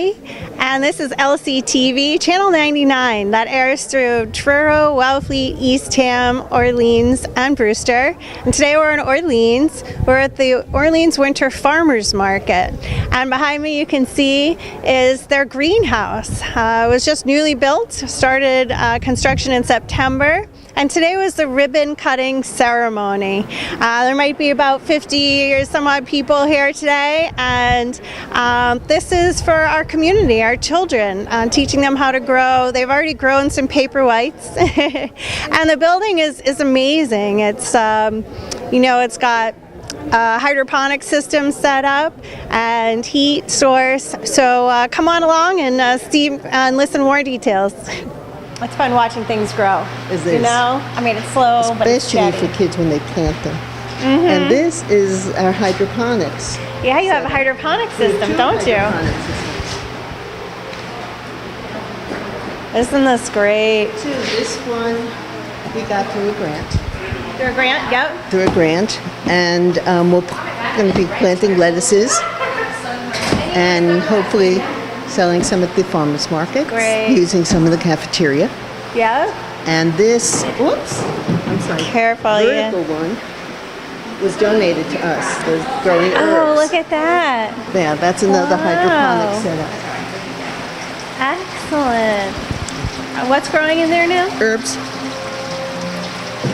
Kelley, and this is LCTV, Channel 99, that airs through Truro, Wellfleet, Eastham, Orleans, and Brewster. And today we're in Orleans. We're at the Orleans Winter Farmers Market. And behind me you can see is their greenhouse. It was just newly built, started construction in September. And today was the ribbon cutting ceremony. There might be about 50 or some odd people here today, and this is for our community, our children, teaching them how to grow. They've already grown some paper whites, and the building is amazing. It's it's got a hydroponic system set up and heat source. So come on along and see and listen more details. It's fun watching things grow. Is this? You know? I mean, it's slow, but it's especially steady. for kids when they plant them. Mm-hmm. And this is our hydroponics. Yeah, you have a hydroponic system, don't you? Isn't this great? This one we got through a grant. Through a grant? Yep. Through a grant. And we're going to be planting lettuces and hopefully selling some at the farmers market, using some of the cafeteria. Yeah. And this, whoops, I'm sorry. Careful, vertical one was donated to us. The growing herbs. Oh, look at that. Yeah, that's another hydroponic setup. Excellent. What's growing in there now? Herbs.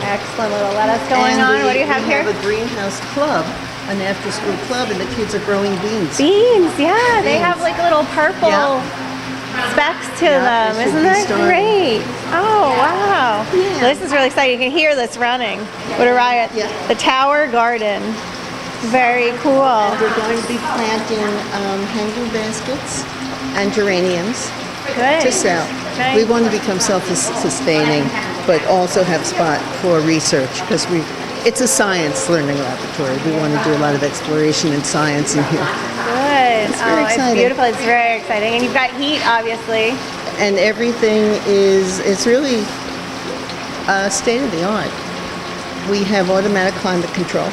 Excellent little lettuce going on. What do you have here? We have a greenhouse club. An after-school club, and the kids are growing beans. Beans, yeah. They have like little purple specks to them. Isn't that great? Oh, wow. Yeah. This is really exciting. You can hear this running. What a riot. Yeah. The Tower Garden. Very cool. And we're going to be planting hanging baskets and geraniums to sell. Nice. We want to become self-sustaining, but also have spot for research, because it's a science learning laboratory. We want to do a lot of exploration and science in here. Good. It's very exciting. It's beautiful. It's very exciting. And you've got heat, obviously. And everything it's really state of the art. We have automatic climate control.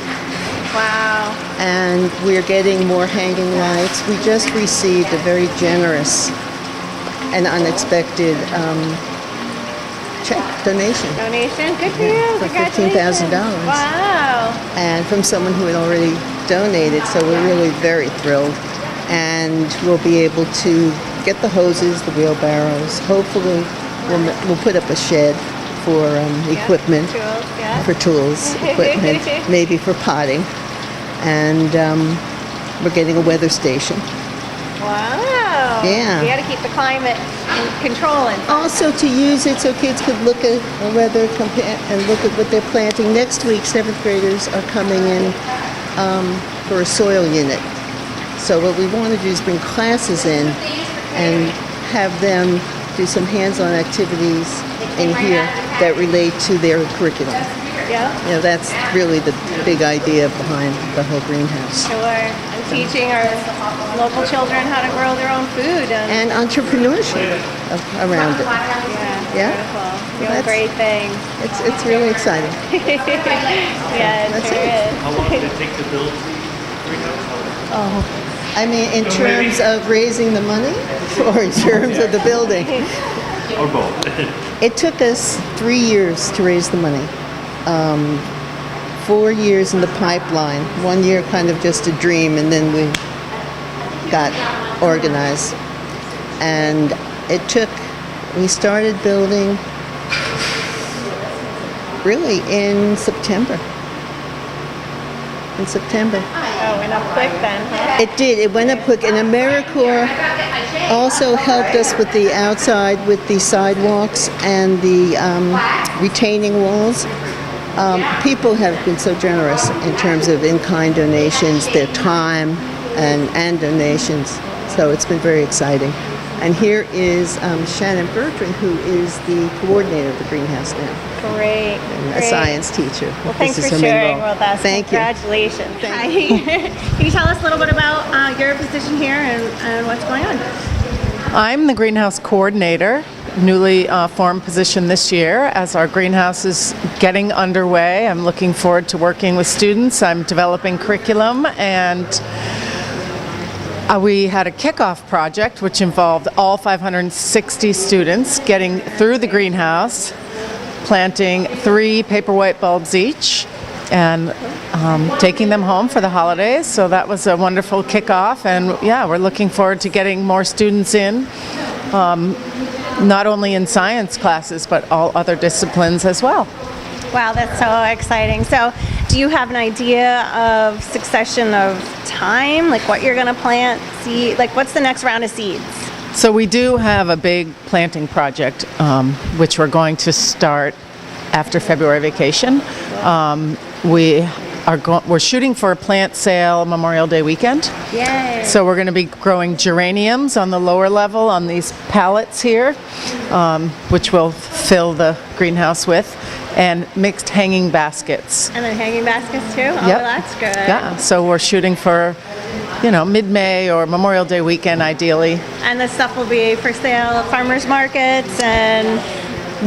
Wow. And we're getting more hanging lights. We just received a very generous and unexpected check donation. Good for you. For $15,000. Wow. And from someone who had already donated, so we're really very thrilled. And we'll be able to get the hoses, the wheelbarrows. Hopefully, we'll put up a shed for equipment, for tools, equipment, maybe for potting. And we're getting a weather station. Wow. Yeah. You got to keep the climate in control. Also to use it so kids could look at the weather and look at what they're planting. Next week, 7th graders are coming in for a soil unit. So what we want to do is bring classes in and have them do some hands-on activities in here that relate to their curriculum. Yeah. You know, that's really the big idea behind the whole greenhouse. Sure. And teaching our local children how to grow their own food. And entrepreneurship around it. Yeah. Beautiful. Doing great things. It's really exciting. Yeah, it sure is. How long did it take to build the greenhouse? Oh, I mean, in terms of raising the money or in terms of the building? Or both. It took us 3 years to raise the money. 4 years in the pipeline. 1 year kind of just a dream, and then we got organized. And we started building really in September. Oh, it went up quick then, huh? It did. It went up quick. And AmeriCorps also helped us with the outside, with the sidewalks and the retaining walls. People have been so generous in terms of in-kind donations, their time and donations. So it's been very exciting. And here is Shannon Bertrand, who is the coordinator of the greenhouse now. Great. A science teacher. Well, thanks for sharing with us. Thank you. Congratulations. Hi. Can you tell us a little bit about your position here and what's going on? I'm the greenhouse coordinator, newly formed position this year as our greenhouse is getting underway. I'm looking forward to working with students. I'm developing curriculum and We had a kickoff project which involved all 560 students getting through the greenhouse, planting 3 paper white bulbs each, and taking them home for the holidays. So that was a wonderful kickoff, and yeah, we're looking forward to getting more students in, not only in science classes, but all other disciplines as well. Wow, that's so exciting. So do you have an idea of succession of time, like what you're going to plant, seed, like what's the next round of seeds? So we do have a big planting project, which we're going to start after February vacation. We're shooting for a plant sale Memorial Day weekend. Yay! So we're going to be growing geraniums on the lower level on these pallets here, which we'll fill the greenhouse with, and mixed hanging baskets. And then hanging baskets too? Oh, Yep. that's good. Yeah, so we're shooting for, mid-May or Memorial Day weekend ideally. And this stuff will be for sale at farmers markets and...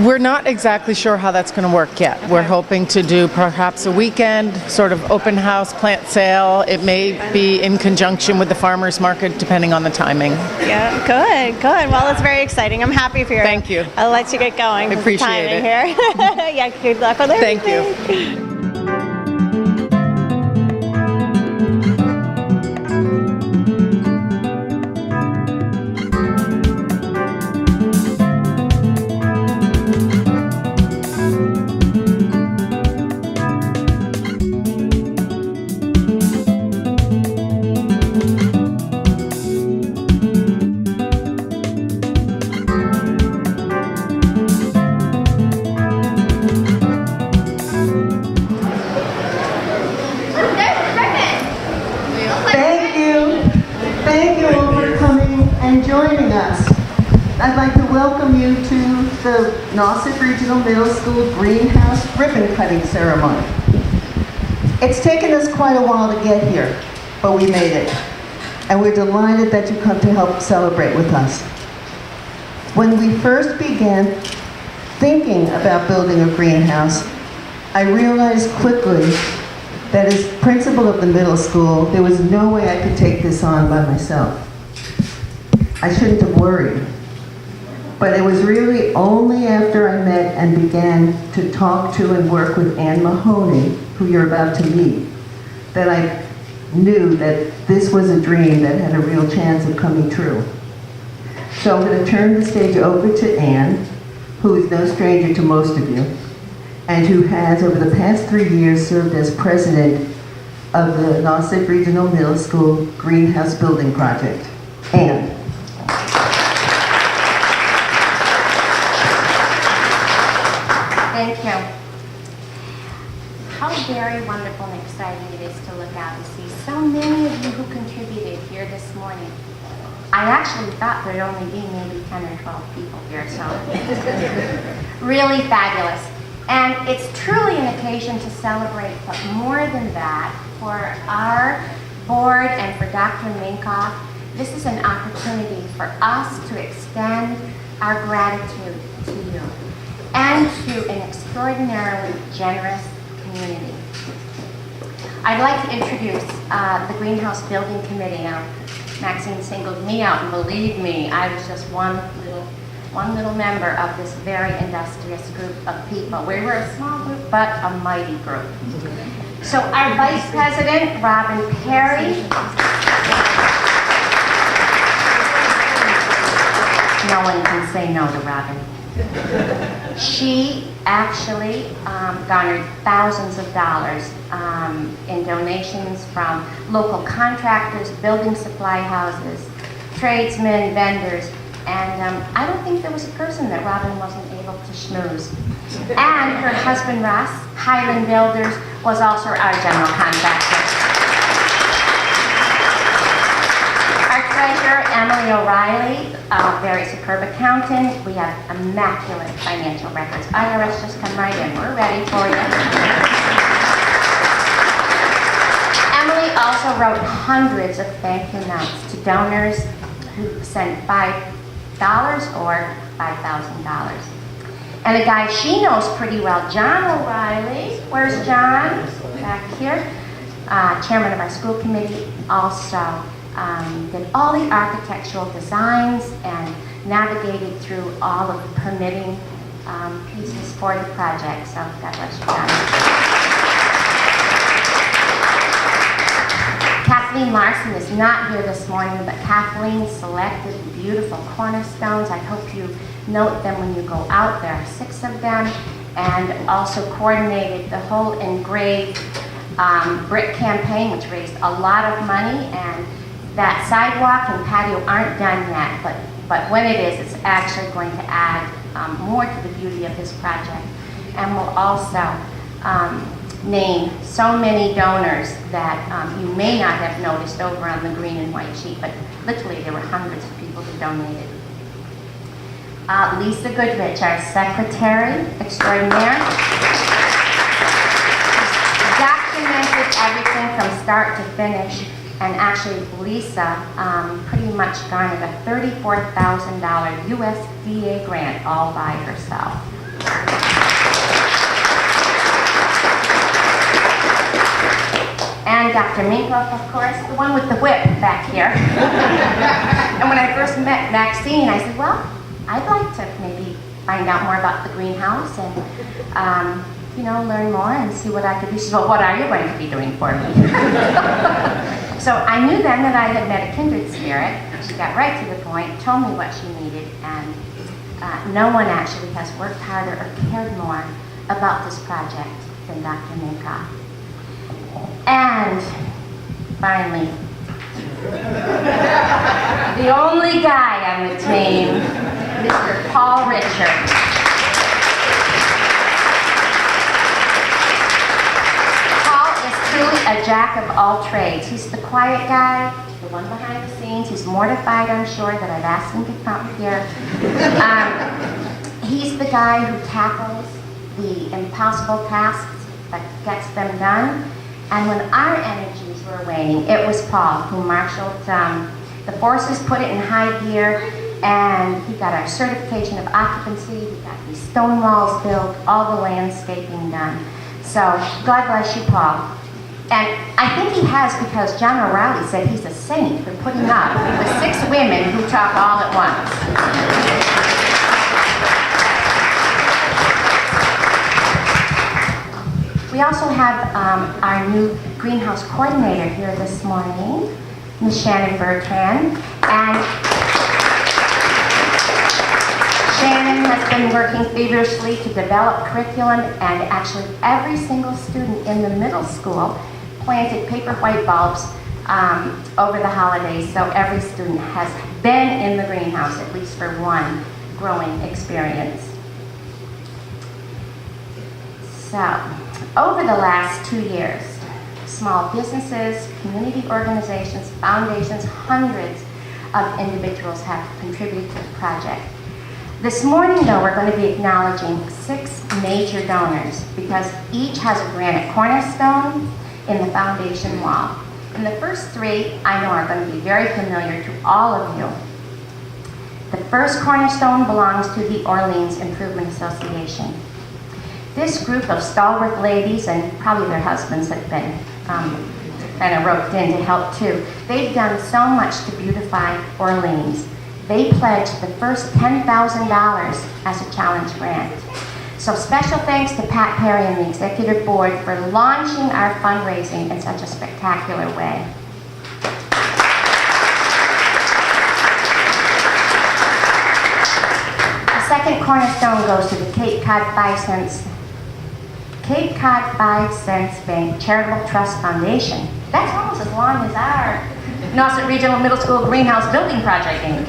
We're not exactly sure how that's going to work yet. We're hoping to do perhaps a weekend sort of open house plant sale. It may be in conjunction with the farmers market depending on the timing. Yeah, good. Well, it's very exciting. I'm happy for you. Thank you. I'll let you get going. I appreciate it. Here. Yeah, good luck with everything. Thank you. Thank you all for coming and joining us. I'd like to welcome you to the Nauset Regional Middle School Greenhouse Ribbon Cutting Ceremony. It's taken us quite a while to get here, but we made it. And we're delighted that you come to help celebrate with us. When we first began thinking about building a greenhouse, I realized quickly that as principal of the middle school, there was no way I could take this on by myself. I shouldn't have worried. But it was really only after I met and began to talk to and work with Ann Mahoney, who you're about to meet, that I knew that this was a dream that had a real chance of coming true. So I'm going to turn the stage over to Ann, who is no stranger to most of you, and who has, over the past 3 years, served as president of the Nauset Regional Middle School Greenhouse Building Project. Ann. Thank you. How very wonderful and exciting it is to look out and see so many of you who contributed here this morning. I actually thought there'd only be maybe 10 or 12 people here, so really fabulous. And it's truly an occasion to celebrate, but more than that, for our board and for Dr. Minkoff, this is an opportunity for us to extend our gratitude to you and to an extraordinarily generous community. I'd like to introduce the Greenhouse Building Committee. Now, Maxine singled me out, and believe me, I was just one little member of this very industrious group of people. We were a small group, but a mighty group. So our Vice President, Robin Perry. No one can say no to Robin. She actually garnered thousands of dollars in donations from local contractors, building supply houses, tradesmen, vendors, and I don't think there was a person that Robin wasn't able to schmooze. And her husband, Russ, Highland Builders, was also our general contractor. Our treasurer, Emily O'Reilly, a very superb accountant. We have immaculate financial records. IRS, just come right in. We're ready for you. Emily also wrote hundreds of thank you notes to donors who sent $5 or $5,000. And a guy she knows pretty well, John O'Reilly. Where's John? Back here. Chairman of our school committee, also did all the architectural designs and navigated through all of the permitting pieces for the project. So God bless you, John. Kathleen Larson is not here this morning, but Kathleen selected beautiful cornerstones. I hope you note them when you go out. There are 6 of them, and also coordinated the whole engraved brick campaign, which raised a lot of money. And that sidewalk and patio aren't done yet, but when it is, it's actually going to add more to the beauty of this project. And we'll also name so many donors that you may not have noticed over on the green and white sheet, but literally there were hundreds of people who donated. Lisa Goodrich, our secretary extraordinaire, documented everything from start to finish, and actually Lisa pretty much garnered a $34,000 USDA grant all by herself. And Dr. Minkoff, of course, the one with the whip back here. And when I first met Maxine, I said, well, I'd like to maybe find out more about the greenhouse and, you know, learn more and see what I could do. She said, well, what are you going to be doing for me? So I knew then that I had met a kindred spirit. She got right to the point, told me what she needed, and no one actually has worked harder or cared more about this project than Dr. Minkoff. And finally, the only guy on the team, Mr. Paul Richard. Paul is truly a jack of all trades. He's the quiet guy, the one behind the scenes. He's mortified, I'm sure, that I've asked him to come here. He's the guy who tackles the impossible tasks that gets them done. And when our energies were waning, it was Paul who marshaled the forces, put it in high gear, and he got our certification of occupancy, he got these stone walls built, all the landscaping done. So God bless you, Paul. And I think he has, because John O'Reilly said he's a saint for putting up with 6 women who talk all at once. We also have our new greenhouse coordinator here this morning, Ms. Shannon Bertrand. And Shannon has been working feverishly to develop curriculum, and actually every single student in the middle school planted paper white bulbs over the holidays, so every student has been in the greenhouse at least for one growing experience. So, over the last 2 years, small businesses, community organizations, foundations, hundreds of individuals have contributed to the project. This morning, though, we're going to be acknowledging 6 major donors because each has a granite cornerstone in the foundation wall. And the first 3 I know are going to be very familiar to all of you. The first cornerstone belongs to the Orleans Improvement Association. This group of stalwart ladies, and probably their husbands have been kind of roped in to help too. They've done so much to beautify Orleans. They pledged the first $10,000 as a challenge grant. So special thanks to Pat Perry and the executive board for launching our fundraising in such a spectacular way. The second cornerstone goes to the Cape Cod 5 Cents Bank Charitable Trust Foundation. That's almost as long as our Nauset Regional Middle School Greenhouse Building Project Inc.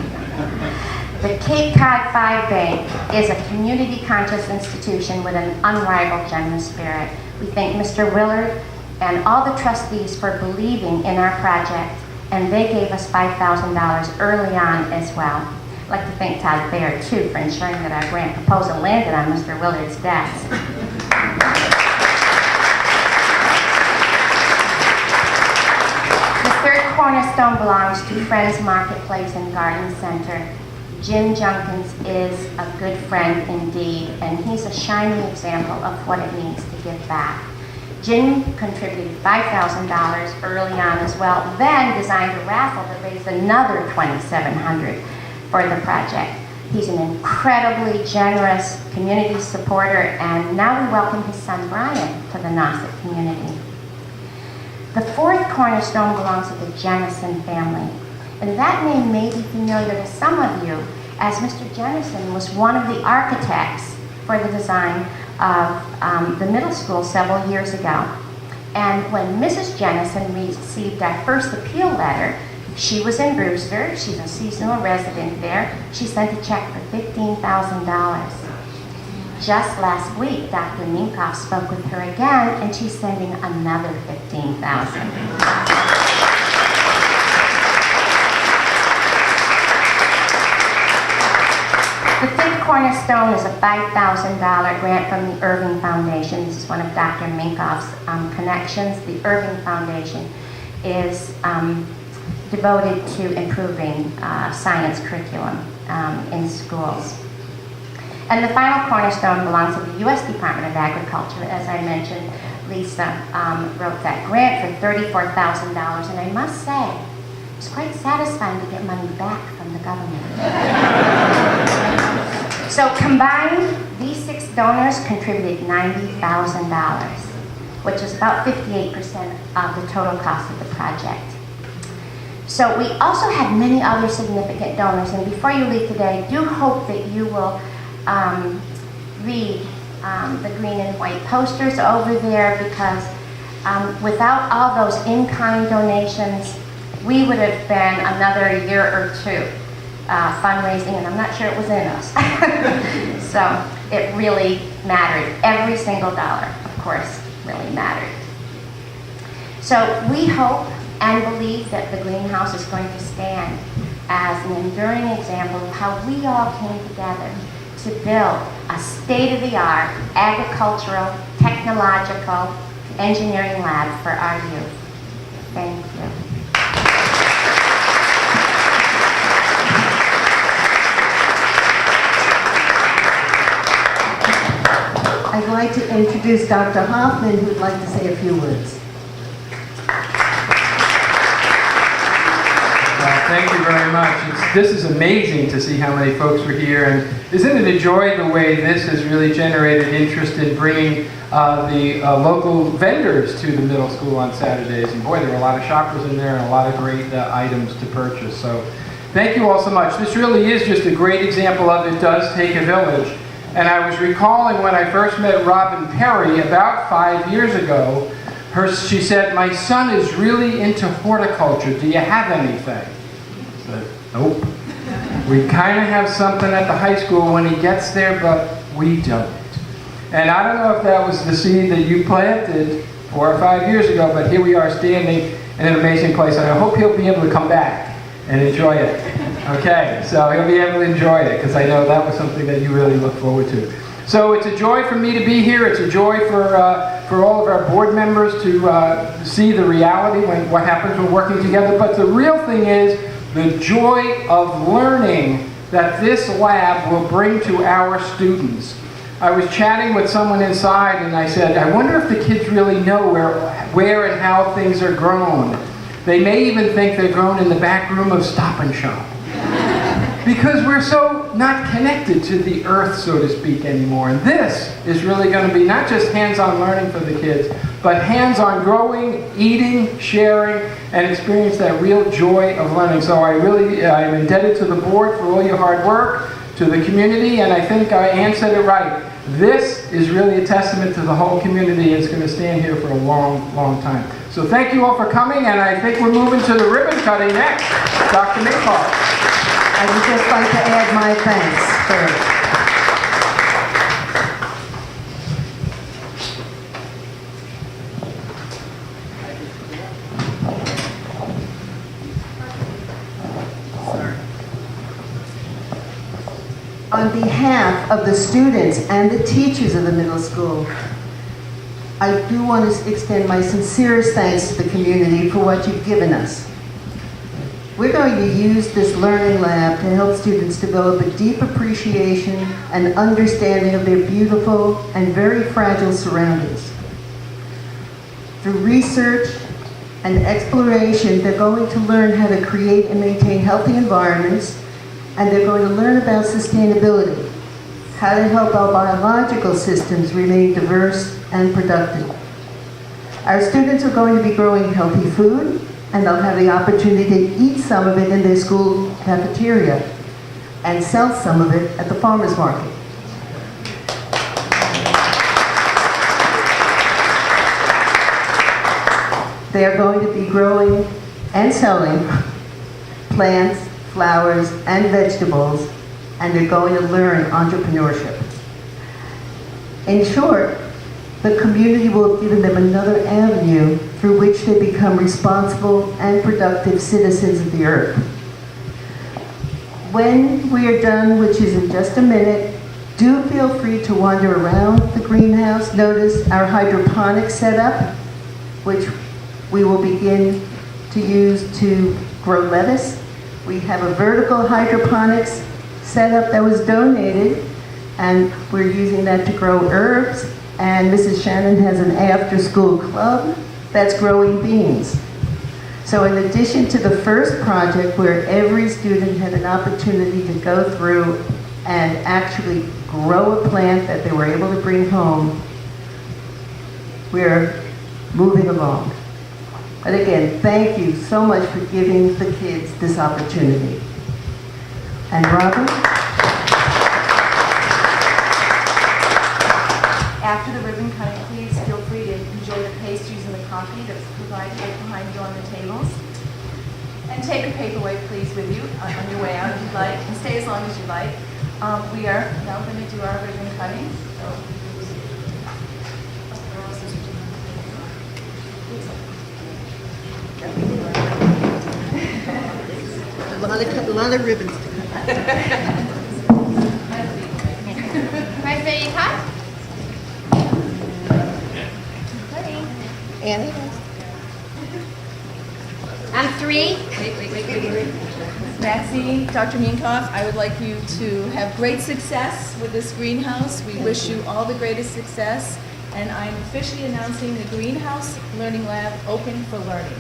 The Cape Cod 5 Bank is a community-conscious institution with an unrivaled generous spirit. We thank Mr. Willard and all the trustees for believing in our project, and they gave us $5,000 early on as well. I'd like to thank Todd Baird, too, for ensuring that our grant proposal landed on Mr. Willard's desk. The third cornerstone belongs to Friends Marketplace and Garden Center. Jim Junkins is a good friend indeed, and he's a shining example of what it means to give back. Jim contributed $5,000 early on as well, then designed a raffle that raised another $2,700 for the project. He's an incredibly generous community supporter, and now we welcome his son Brian to the Nauset community. The fourth cornerstone belongs to the Jennison family, and that name may be familiar to some of you, as Mr. Jennison was one of the architects for the design of the middle school several years ago. And when Mrs. Jennison received our first appeal letter, she was in Brewster, she's a seasonal resident there, she sent a check for $15,000. Just last week, Dr. Minkoff spoke with her again, and she's sending another $15,000. The fifth cornerstone is a $5,000 grant from the Irving Foundation. This is one of Dr. Minkoff's connections. The Irving Foundation is devoted to improving science curriculum in schools. And the final cornerstone belongs to the U.S. Department of Agriculture. As I mentioned, Lisa wrote that grant for $34,000, and I must say, it's quite satisfying to get money back from the government. So combined, these 6 donors contributed $90,000, which is about 58% of the total cost of the project. So we also had many other significant donors, and before you leave today, I do hope that you will read the green and white posters over there, because without all those in-kind donations, we would have been another year or two fundraising, and I'm not sure it was in us. So it really mattered. Every single dollar, of course, really mattered. So we hope and believe that the greenhouse is going to stand as an enduring example of how we all came together to build a state-of-the-art agricultural, technological, engineering lab for our youth. Thank you. I'd like to introduce Dr. Hoffman, who'd like to say a few words. Thank you very much. This is amazing to see how many folks were here, and isn't it a joy the way this has really generated interest in bringing the local vendors to the middle school on Saturdays. And boy, there were a lot of shoppers in there and a lot of great items to purchase. So thank you all so much. This really is just a great example of it does take a village. And I was recalling when I first met Robin Perry about 5 years ago, she said, "My son is really into horticulture. Do you have anything?" I said, "Nope. We kind of have something at the high school when he gets there, but we don't." And I don't know if that was the seed that you planted 4 or 5 years ago, but here we are standing in an amazing place. And I hope he'll be able to come back and enjoy it. Okay, so he'll be able to enjoy it, because I know that was something that you really look forward to. So it's a joy for me to be here. It's a joy for all of our board members to see the reality when what happens when working together. But the real thing is the joy of learning that this lab will bring to our students. I was chatting with someone inside, and I said, I wonder if the kids really know where and how things are grown. They may even think they're grown in the back room of Stop and Shop. Because we're so not connected to the earth, so to speak, anymore. And this is really going to be not just hands-on learning for the kids, but hands-on growing, eating, sharing, and experience that real joy of learning. So I'm indebted to the board for all your hard work, to the community, and I think Ann said it right. This is really a testament to the whole community. It's going to stand here for a long, long time. So thank you all for coming, and I think we're moving to the ribbon cutting next. Dr. Minkoff. I would just like to add my thanks first. On behalf of the students and the teachers of the middle school, I do want to extend my sincerest thanks to the community for what you've given us. We're going to use this learning lab to help students develop a deep appreciation and understanding of their beautiful and very fragile surroundings. Through research and exploration, they're going to learn how to create and maintain healthy environments, and they're going to learn about sustainability, how to help our biological systems remain diverse and productive. Our students are going to be growing healthy food, and they'll have the opportunity to eat some of it in their school cafeteria and sell some of it at the farmer's market. They are going to be growing and selling plants, flowers, and vegetables, and they're going to learn entrepreneurship. In short, the community will have given them another avenue through which they become responsible and productive citizens of the earth. When we are done, which is in just a minute, do feel free to wander around the greenhouse. Notice our hydroponic setup, which we will begin to use to grow lettuce. We have a vertical hydroponics setup that was donated, and we're using that to grow herbs. And Mrs. Shannon has an after-school club that's growing beans. So in addition to the first project where every student had an opportunity to go through and actually grow a plant that they were able to bring home, we're moving along. But again, thank you so much for giving the kids this opportunity. And Robert? After the ribbon cutting, please feel free to enjoy the pastries and the coffee that's provided right behind you on the tables. And take a paperweight, please, with you on your way out if you'd like, and stay as long as you like. We are now going to do our ribbon cutting. A lot of ribbons to cut. Guys ready to cut? Annie? On three. Wait. Nancy, Dr. Minkoff, I would like you to have great success with this greenhouse. We wish you all the greatest success. And I'm officially announcing the Greenhouse Learning Lab open for learning.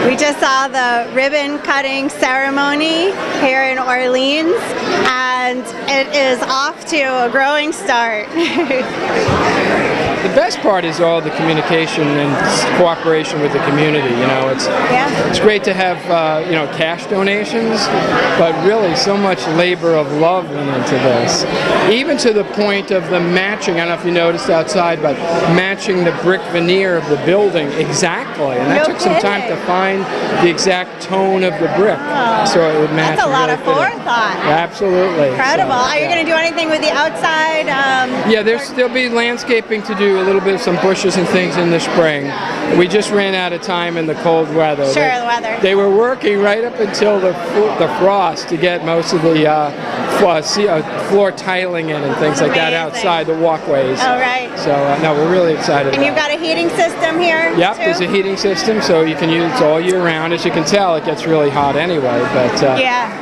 We just saw the ribbon cutting ceremony here in Orleans, and it is off to a growing start. The best part is all the communication and cooperation with the community. You know, it's great to have cash donations, but really so much labor of love went into this. Even to the point of the matching. I don't know if you noticed outside, but matching the brick veneer of the building exactly, and that took some time to find the exact tone of the brick, so it would match. That's a lot really of forethought. Absolutely. Incredible. So, Are you going to do anything with the outside? Yeah, there'll be landscaping to do, a little bit of some bushes and things in the spring. We just ran out of time in the cold weather. Sure, the weather. They were working right up until the frost to get most of the floor tiling in and things like that outside the walkways. Oh, right. So, no, we're really excited And you've got a heating system here? Yep, too? there's a heating system, so you can use it all year round. As you can tell, it gets really hot anyway, but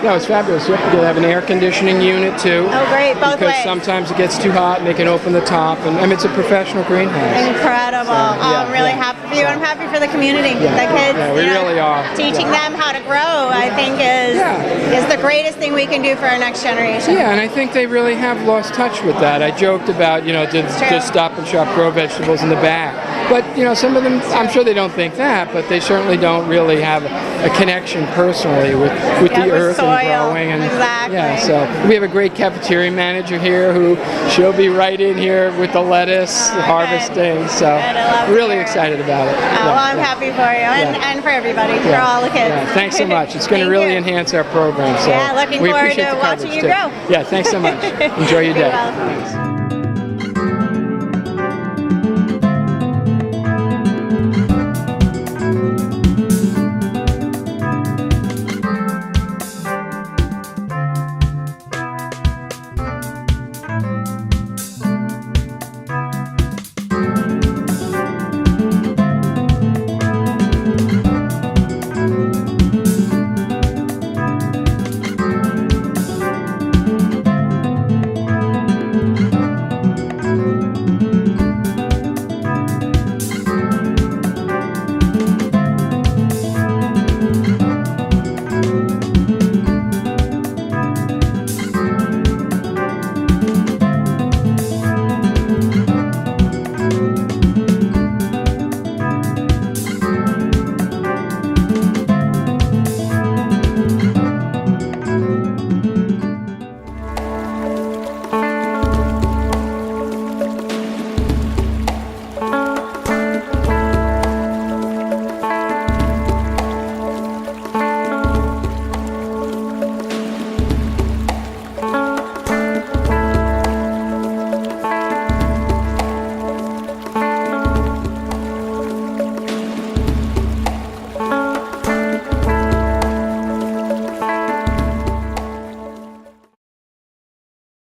no, it's fabulous. You have an air conditioning unit too. Oh, great, both because ways. sometimes it gets too hot and they can open the top, and I mean, it's a professional greenhouse. Incredible. I'm really happy for you. I'm happy for the community. The kids, Yeah, we really are. Teaching them how to grow, I think, is the greatest thing we can do for our next generation. Yeah, and I think they really have lost touch with that. I joked about, just Stop and Shop grow vegetables in the back. But, some of them, I'm sure they don't think that, but they certainly don't really have a connection personally with the earth soil. and growing. And, exactly. Yeah, so we have a great cafeteria manager here who she'll be right in here with the lettuce harvesting. So we're really excited about it. Well, I'm happy for you and for everybody, for all the kids. Yeah, thanks so much. It's going to really enhance our program. So looking we forward appreciate to the watching coverage you too. grow. Yeah, thanks so much. Enjoy your day. Be well. Thanks.